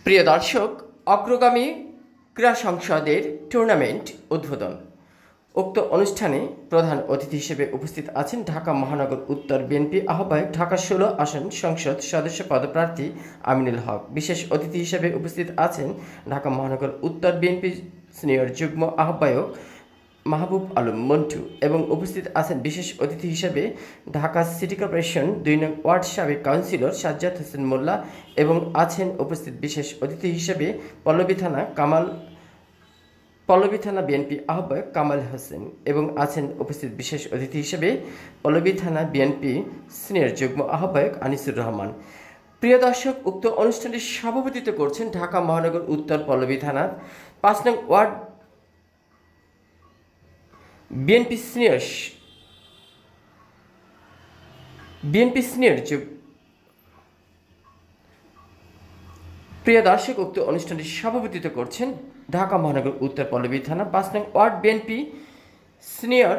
প্রিয় দর্শক, অগ্রগামী ক্রীড়া সংসদের টুর্নামেন্ট উদ্বোধন। উক্ত অনুষ্ঠানে প্রধান অতিথি হিসেবে উপস্থিত আছেন ঢাকা মহানগর উত্তর বিএনপি আহ্বায়ক, ঢাকা 16 আসন সংসদ সদস্য পদপ্রার্থী আমিনুল হক। বিশেষ অতিথি হিসেবে উপস্থিত আছেন ঢাকা মহানগর উত্তর বিএনপি সিনিয়র যুগ্ম আহ্বায়ক মাহবুব আলম মন্টু এবং উপস্থিত আছেন বিশেষ অতিথি হিসেবে ঢাকা সিটি কর্পোরেশন 2 নং ওয়ার্ড সাবেক কাউন্সিলর সাজ্জাদ হোসেন মোল্লা এবং আছেন উপস্থিত বিশেষ অতিথি হিসেবে পল্লবী থানা বিএনপি আহ্বায়ক কামাল হোসেন এবং আছেন উপস্থিত বিশেষ অতিথি হিসেবে পল্লবী থানা বিএনপি সিনিয়র যুগ্ম আহ্বায়ক আনিসুর রহমান। প্রিয় দর্শক, উক্ত অনুষ্ঠানটি সভাপতিত্ব করছেন ঢাকা মহানগর উত্তর পল্লবী থানার 5 নং ওয়ার্ড বিএনপি সিনিয়র প্রিয় দর্শক, উক্ত অনুষ্ঠানটি সভাপতিত্ব করছেন ঢাকা মহানগর উত্তর পল্লবী থানা 5 নং ওয়ার্ড বিএনপি সিনিয়র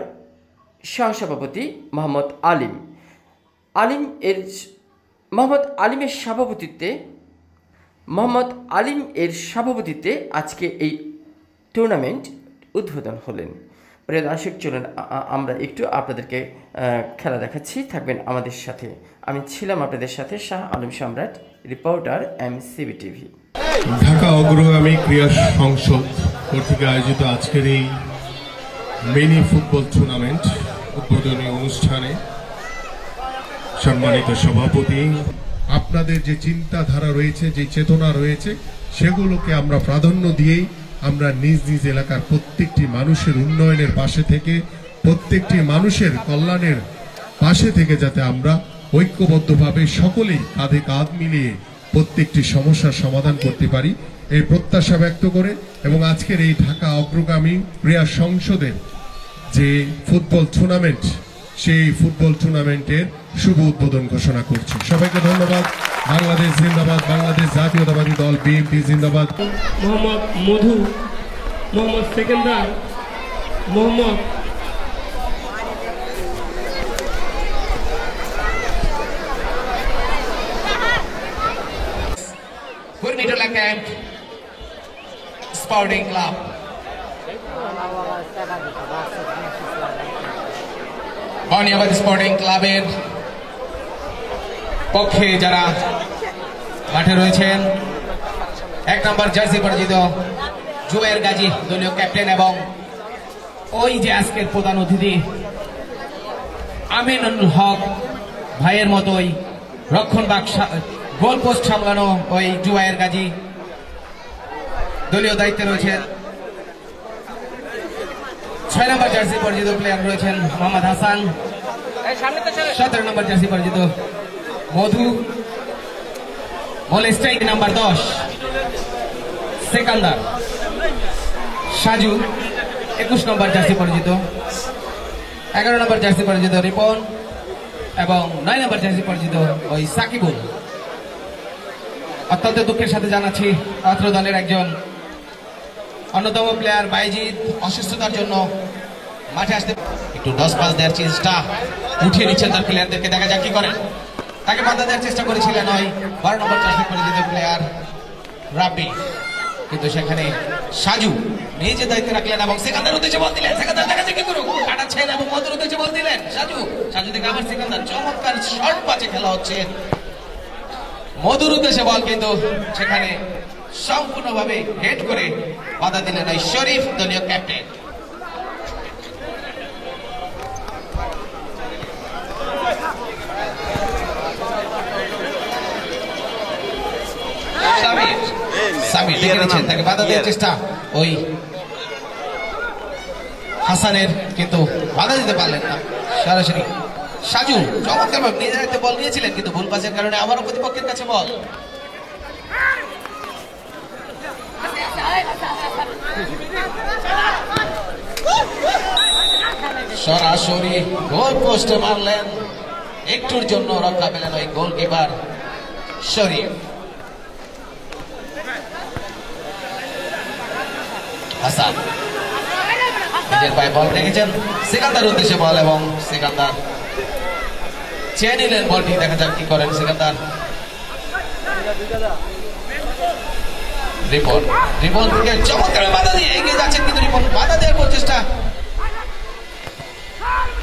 সহসভাপতি মোহাম্মদ আলিম এর সভাপতিত্বে আজকে এই টুর্নামেন্ট উদ্বোধন হলেন। প্রিয় দর্শক, চলুন আমরা একটু আপনাদেরকে খেলা দেখাচ্ছি, থাকবেন আমাদের সাথে। আমি ছিলাম আপনাদের সাথে শাহ আলম সম্রাট, রিপোর্টার MCB টিভি। ঢাকা অগ্রগামী ক্রীড়া সংসদ কর্তৃক আয়োজিত আজকের এই মিনি ফুটবল টুর্নামেন্ট উদ্বোধনী অনুষ্ঠানে সম্মানিত সভাপতি, আপনাদের যে চিন্তাধারা রয়েছে, যে চেতনা রয়েছে, সেগুলোকে আমরা প্রাধান্য দিয়েই আমরা নিজ নিজ এলাকার প্রত্যেকটি মানুষের উন্নয়নের পাশে থেকে, প্রত্যেকটি মানুষের কল্যাণের পাশে থেকে যাতে আমরা ঐক্যবদ্ধভাবে সকলেই কাঁধে কাঁধ মিলিয়ে প্রত্যেকটি সমস্যার সমাধান করতে পারি, এই প্রত্যাশা ব্যক্ত করে এবং আজকের এই ঢাকা অগ্রগামী ক্রীড়া সংসদের যে ফুটবল টুর্নামেন্ট, সেই ফুটবল টুর্নামেন্টের শুভ উদ্বোধন ঘোষণা করছি। সবাইকে ধন্যবাদ। বাংলাদেশ জিন্দাবাদ, বাংলাদেশ জাতীয়তাবাদী দল বিএনপি জিন্দাবাদ। Mohammad Madhu, Mohammad Sekendar, Mohammad Furnitola Camp Sporting Club. Boniabad sporting ক্লাবের পক্ষে যারা মাঠে রয়েছেন, 1 নম্বর জার্সি পরিচিত জুবায়ের গাজী দলীয় ক্যাপ্টেন এবং ওই যে আজকের প্রধান অতিথি আমিনুল হক ভাইয়ের মতোই রক্ষণভাগ গোল পোস্ট সামলানো ওই জুবায়ের গাজী দলীয় দায়িত্বে রয়েছেন। 6 নম্বর জার্সি পরিচিত প্লেয়ার রয়েছেন মোহাম্মদ হাসান, 17 নম্বর জার্সি পরিচিত মধু, বলে স্ট্রাইক নাম্বার 10 সেকান্দার, সাজু 21 নম্বর জার্সি পরিচিত, 11 নম্বর জার্সি পরিচিত রিপন এবং 9 নম্বর জার্সি পরিচিত ওই সাকিবুল। অত্যন্ত দুঃখের সাথে জানাচ্ছি অত্র দলের একজন অন্যতম প্লেয়ার বাইজিদ অসুস্থতার জন্য মাঠে আসতে একটু 10 পাস দেওয়ার চেষ্টা উঠিয়ে নিচ্ছেন তার প্লেয়ারদেরকে, দেখা যাক কি করেন। তাকে বাধা দেওয়ার চেষ্টা করেছিলেন ওই 12 নম্বর জার্সি পরিচিত প্লেয়ার রাব্বি, কিন্তু সেখানে সাজু নিজে দায়িত্ব রাখলেন এবং সেকান্দার উদ্দেশ্যে বল দিলেন। সেকান্দার দেখা যাক কি করুক, কাটাচ্ছেন এবং মধুর উদ্দেশ্যে বল দিলেন সাজু থেকে আবার সেকান্দার, চমৎকার শর্ট পাচে খেলা হচ্ছে। মধুর উদ্দেশ্যে বল, কিন্তু সেখানে সম্পূর্ণভাবে হেড করে বাধা দিলেন ওই শরীফ দলীয় ক্যাপ্টেন। সামির দেখে নিচ্ছেন, তাকে বাধা দেওয়ার চেষ্টা ওই হাসানের, কিন্তু বাধা দিতে পারলেন না। সরাসরি সাজু চমৎকার ভাবে নিজের হাতে বল নিয়েছিলেন, কিন্তু ভুল পাসের কারণে আবারও প্রতিপক্ষের কাছে বল। সরাসরি গোল পোস্টে মারলেন, একটুর জন্য রক্ষা পেলেন ওই গোলকিপার শরীফ। হাসান নিজের পায়ে বল রেখেছেন, সেকান্দার উদ্দেশ্যে বল এবং সেকান্দার চেয়ে নিলেন বলটি, দেখা যাক কি করেন সেকান্দার। রিপন থেকে চমৎকার বাধা দিয়ে এগিয়ে যাচ্ছেন, কিন্তু রিপন বাধা দেওয়ার প্রচেষ্টা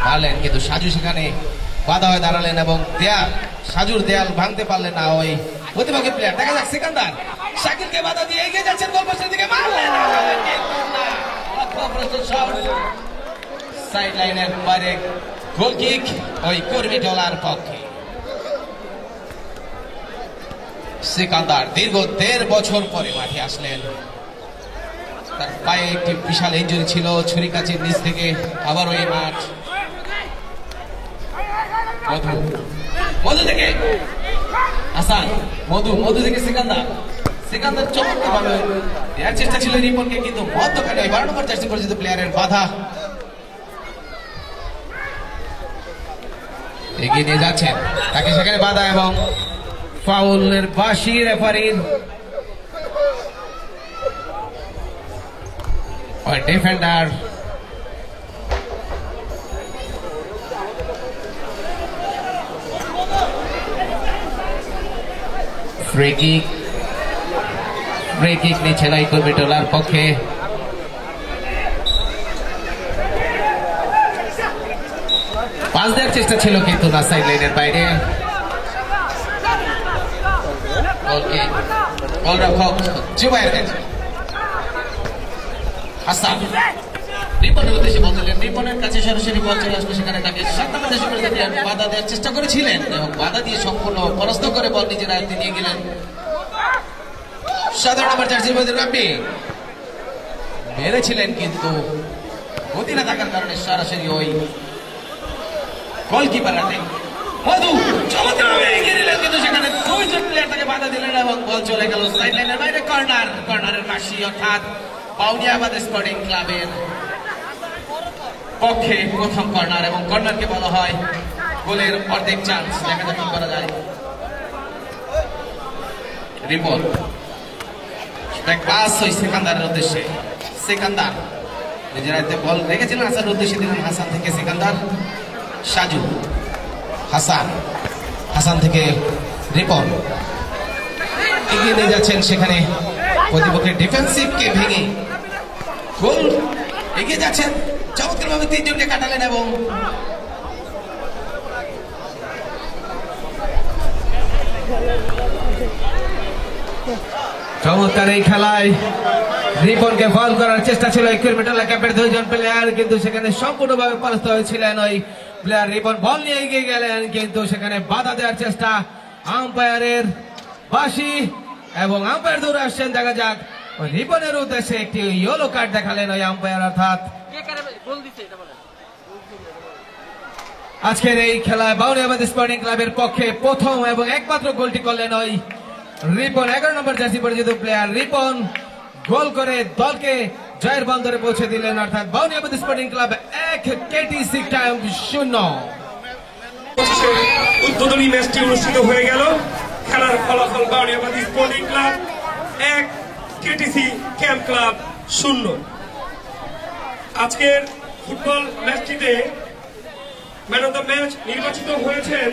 পারলেন, কিন্তু সাজু সেখানে বাধা হয়ে দাঁড়ালেন এবং সাজুর দেয়াল ভাঙতে পারলেন না ওই প্রতিপক্ষের প্লেয়ার। দেখা যাক সিকান্দার শাকিলকে বাধা দিয়ে এগিয়ে যাচ্ছেন, গোলপোস্টের দিকে মারলেন, সাইড লাইনের বাইরে গোল কিক ওই কর্মী টলার পক্ষে। সিকান্দার দীর্ঘ 1.5 বছর পরে মাঠে আসলেন, তার পায়ে একটি বিশাল ইনজুরি ছিল, ছুরি কাচির নিচ থেকে আবার ওই মাঠ। মধু থেকে হাসান, মধু থেকে সিকান্দার চমৎকার ভাবে দেওয়ার চেষ্টা ছিল রিপনকে, কিন্তু মধ্যখানে 12 নম্বর জার্সি পরিচিত প্লেয়ারের বাধা। এগিয়ে নিয়ে যাচ্ছেন, তাকে সেখানে বাধা এবং ফাউলের বাঁশি রেফারির। ডিফেন্ডার ফ্রি কিক নিচ্ছে নাই কর্মী টলার পক্ষে। পাস দেওয়ার চেষ্টা ছিল কিন্তু না, সাইড লাইনের বাইরে। গোলরক্ষক জুবায়ের হাসান রিপনের উদ্দেশ্যে বলছিলেন, রিপনের কাছে সরাসরি বল চলে আসবে, সেখানে তাকে 7 নম্বর জার্সি পরিচিত বাধা দেওয়ার চেষ্টা করেছিলেন এবং বাধা দিয়ে সম্পূর্ণ পরাস্ত করে বল নিজের আয়ত্তে নিয়ে গেলেন 7 নম্বর জার্সির মধ্যে রাব্বি মেরেছিলেন, কিন্তু গতি না থাকার কারণে সরাসরি ওই গোলকিপার হাতে। মধু চমৎকারভাবে এগিয়ে দিলেন, কিন্তু সেখানে 2 জন প্লেয়ার তাকে বাধা দিলেন এবং বল চলে গেল সাইড লাইনের বাইরে। কর্নারের পাশে অর্থাৎ বাউনিয়াবাদ স্পোর্টিং ক্লাবের পক্ষে প্রথম কর্নার, এবং কর্নারকে বলা হয় গোলের অর্ধেক চান্স। দেখা যাক কি করা যায়। রিপন পাস ওই সিকান্দারের উদ্দেশ্যে, সিকান্দার নিজের হাতে বল রেখেছিলেন, হাসানের উদ্দেশ্যে দিলেন, হাসান থেকে সিকান্দার, সাজু, হাসান থেকে রিপন এগিয়ে নিয়ে যাচ্ছেন, সেখানে প্রতিপক্ষের ডিফেন্সিভকে ভেঙে গোল এগিয়ে যাচ্ছেন, চমৎকার ভাবে 3 জনকে কাটালেন এবং চমৎকার এই খেলায় রিপনকে ফাউল করার চেষ্টা ছিল কিলোমিটার ক্যাম্পের 2 জন প্লেয়ার, কিন্তু সেখানে সম্পূর্ণভাবে পরাস্ত হয়েছিলেন ওই প্লেয়ার। রিপন বল নিয়ে এগিয়ে গেলেন, কিন্তু সেখানে বাধা দেওয়ার চেষ্টা আম্পায়ারের বাঁশি এবং আম্পায়ার দূরে আসছেন। দেখা যাক, ওই রিপনের উদ্দেশ্যে একটি ইয়েলো কার্ড দেখালেন ওই আম্পায়ার, অর্থাৎ আজকের এই খেলায় বাউনিয়াবাদ স্পোর্টিং ক্লাবের পক্ষে প্রথম এবং একমাত্র গোলটি করলেন ওই রিপন। 11 নম্বর জার্সি পরিচিত প্লেয়ার রিপন গোল করে দলকে জয়ের বন্দরে পৌঁছে দিলেন, অর্থাৎ Bauniabad sporting club 1, KTC camp 0। উদ্বোধনী ম্যাচটি অনুষ্ঠিত হয়ে গেল। খেলার ফলাফল Bauniabad sporting club 1, KTC camp club 0। আজকের ফুটবল ম্যাচটিতে ম্যান অফ দ্য ম্যাচ নির্বাচিত হয়েছেন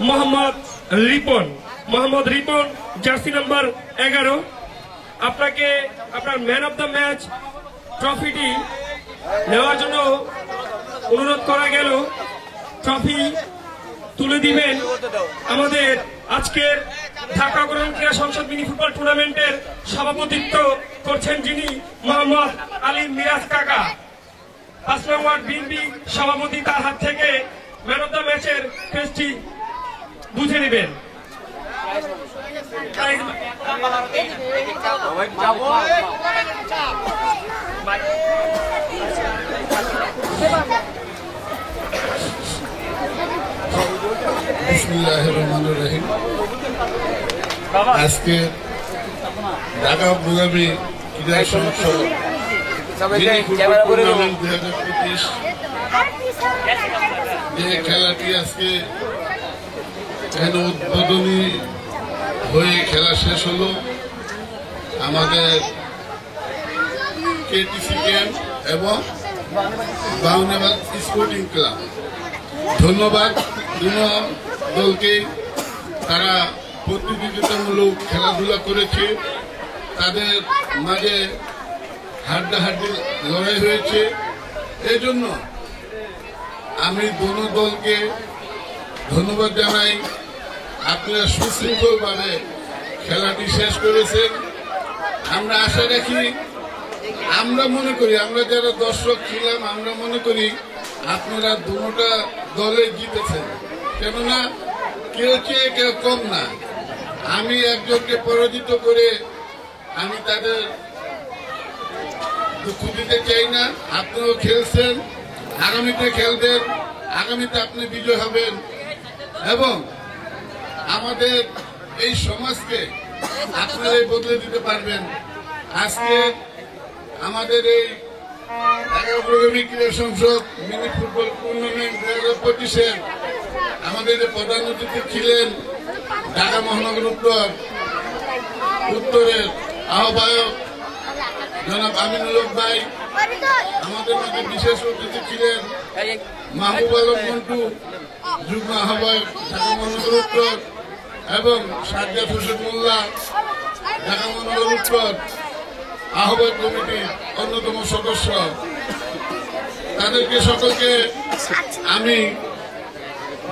মোহাম্মদ রিপন, জার্সি নাম্বার 11। আপনাকে আপনার ম্যান অফ দ্য ম্যাচ ট্রফিটি নেওয়ার জন্য অনুরোধ করা গেল। ট্রফি তুলে দিবেন আমাদের আজকের ঢাকা গ্রাম ক্রীড়া সংসদ মিনি ফুটবল টুর্নামেন্টের সভাপতিত্ব করছেন যিনি, মোহাম্মদ আলী মিরাজ কাকা, 5 নং ওয়ার্ড বিএনপি সভাপতি। তার হাত থেকে ম্যান অফ দ্য ম্যাচের ক্রেস্টটি বুঝে নেবেন। আজকে ঢাকা প্রোগ্রামে ক্রীড়া সংসদ 2025 যে খেলাটি আজকে এখানে উদ্বোধনী হয়ে খেলা শেষ হলো। আমাদের কেটিসি ক্যাম্প এবং বাউনিয়াবাদ স্পোর্টিং ক্লাব, ধন্যবাদ দুনো দলকে। তারা প্রতিযোগিতামূলক খেলাধুলা করেছে তাদের মাঝে হাড্ডাহাড্ডি লড়াই হয়েছে। এই জন্য আমি দোনো দলকে ধন্যবাদ জানাই। আপনারা সুশৃঙ্খলভাবে খেলাটি শেষ করেছেন। আমরা আশা রাখি, আমরা মনে করি, আমরা যারা দর্শক ছিলাম আমরা মনে করি আপনারা দুটা দলে জিতেছেন, কেননা কেউ চেয়ে কেউ কম না। আমি একজনকে পরাজিত করে আমি তাদের দুঃখ দিতে চাই না। আপনারাও খেলছেন, আগামীতে খেলবেন, আগামীতে আপনি বিজয় হবেন এবং আমাদের এই সমাজকে আপনারাই বদলে দিতে পারবেন। আজকে আমাদের এই 11 প্রোগ্রামিং ক্রীড়া সংসদ মিনি ফুটবল টুর্নামেন্ট 2025-এর আমাদের প্রধান অতিথি ছিলেন ঢাকা মহানগর উত্তরের আহ্বায়ক জনাব আমিনুল হক ভাই। আমাদের মধ্যে বিশেষ অতিথি ছিলেন মাহবুব আলম মন্টু, যুগ্ম আহ্বায়ক ঢাকা মহানগর উত্তর, এবং সাজ্জাদ হোসেন মোল্লা, ঢাকা মহানগর উত্তর আহ্বায়ক কমিটির অন্যতম সদস্য। তাদেরকে সকলকে আমি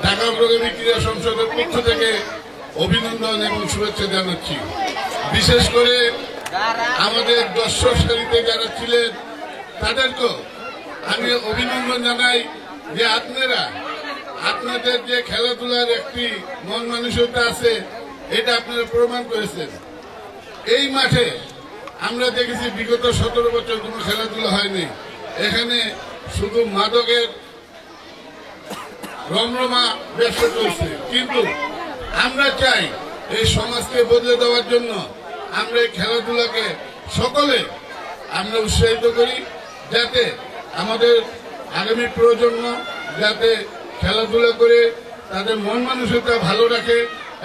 ঢাকা প্রোগ্রামিং ক্রীড়া সংসদের পক্ষ থেকে অভিনন্দন এবং শুভেচ্ছা জানাচ্ছি। বিশেষ করে আমাদের দর্শক সারিতে যারা ছিলেন তাদেরকেও আমি অভিনন্দন জানাই যে আপনাদের যে খেলাধুলার একটি মন মানসিকতা আছে এটা আপনারা প্রমাণ করেছেন। এই মাঠে আমরা দেখেছি বিগত 17 বছর কোনো খেলাধুলা হয়নি। এখানে শুধু মাদকের রমরমা ব্যবসা চলছে, কিন্তু আমরা চাই এই সমাজকে বদলে দেওয়ার জন্য আমরা এই খেলাধুলাকে সকলে আমরা উৎসাহিত করি, যাতে আমাদের আগামী প্রজন্ম যাতে খেলাধুলা করে তাদের মন মানসিকতা ভালো রাখে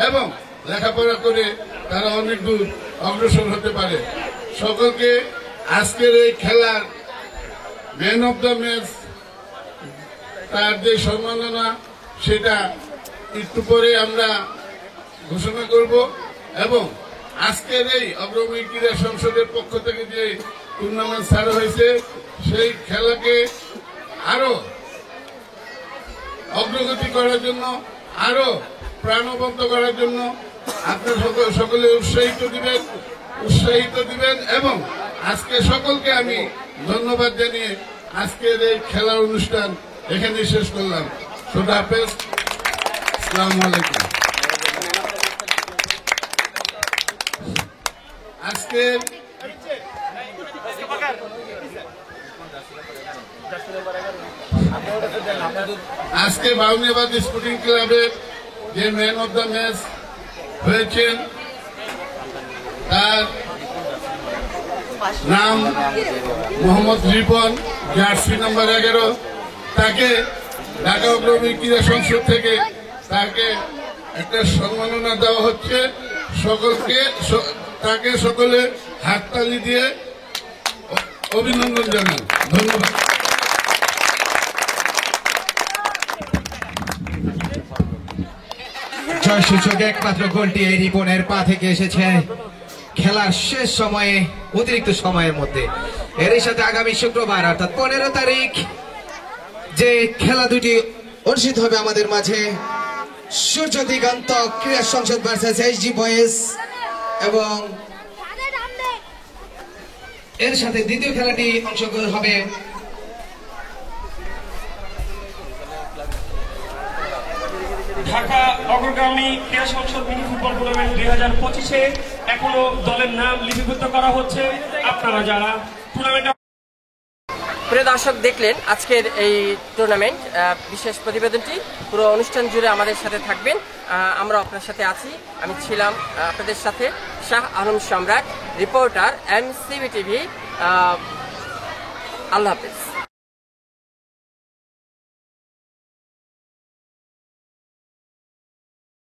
এবং লেখাপড়া করে তারা অনেক দূর অগ্রসর হতে পারে। সকলকে আজকের এই খেলার ম্যান অব দ্য ম্যাচ তার যে সম্মাননা সেটা একটু পরে আমরা ঘোষণা করব এবং আজকের এই অগ্রণী ক্রীড়া সংসদের পক্ষ থেকে যে টুর্নামেন্ট ছাড়া হয়েছে সেই খেলাকে আরো অগ্রগতি করার জন্য, আরো প্রাণবন্ত করার জন্য আপনারা সকলে উৎসাহিত দিবেন এবং আজকে সকলকে আমি ধন্যবাদ জানিয়ে আজকের এই খেলার অনুষ্ঠান এখানে শেষ করলাম। খোদা হাফেজ, আসসালামু আলাইকুম। আজকে বাউনিয়াবাদ স্পোর্টিং ক্লাবের যে ম্যান অব দ্য ম্যাচ হয়েছেন তার নাম মোহাম্মদ রিপন, জার্সি নাম্বার 11। তাকে ঢাকা অগ্রণী ক্রীড়া সংসদ থেকে তাকে একটা সম্মাননা দেওয়া হচ্ছে। তাকে সকলে হাততালি দিয়ে অভিনন্দন জানান। ধন্যবাদ। জয়সূচক একমাত্র গোলটি এই রিপনের পা থেকে এসেছে খেলার শেষ সময়ে, অতিরিক্ত সময়ের মধ্যে। এরই সাথে আগামী শুক্রবার অর্থাৎ 15 তারিখ যে খেলা দুটি অনুষ্ঠিত হবে আমাদের মাঝে, সূর্য দিগন্ত ক্রীড়া সংসদ ভার্সেস এইচডি বয়েজ, এবং এর সাথে দ্বিতীয় খেলাটি অংশগ্রহণ হবে ঢাকা অগ্রগামী ক্রীড়া সংসদ মিনি ফুটবল টুর্নামেন্ট 2025-এ। এখনো দলের নাম লিপিবদ্ধ করা হচ্ছে। আপনারা যারা টুর্নামেন্ট প্রিয় দর্শক, দেখলেন আজকের এই টুর্নামেন্ট বিশেষ প্রতিবেদনটি। পুরো অনুষ্ঠান জুড়ে আমাদের সাথে থাকবেন, আমরা আপনার সাথে আছি। আমি ছিলাম আপনাদের সাথে শাহ আলম সম্রাট, রিপোর্টার MCB TV। আল্লাহ হাফেজ।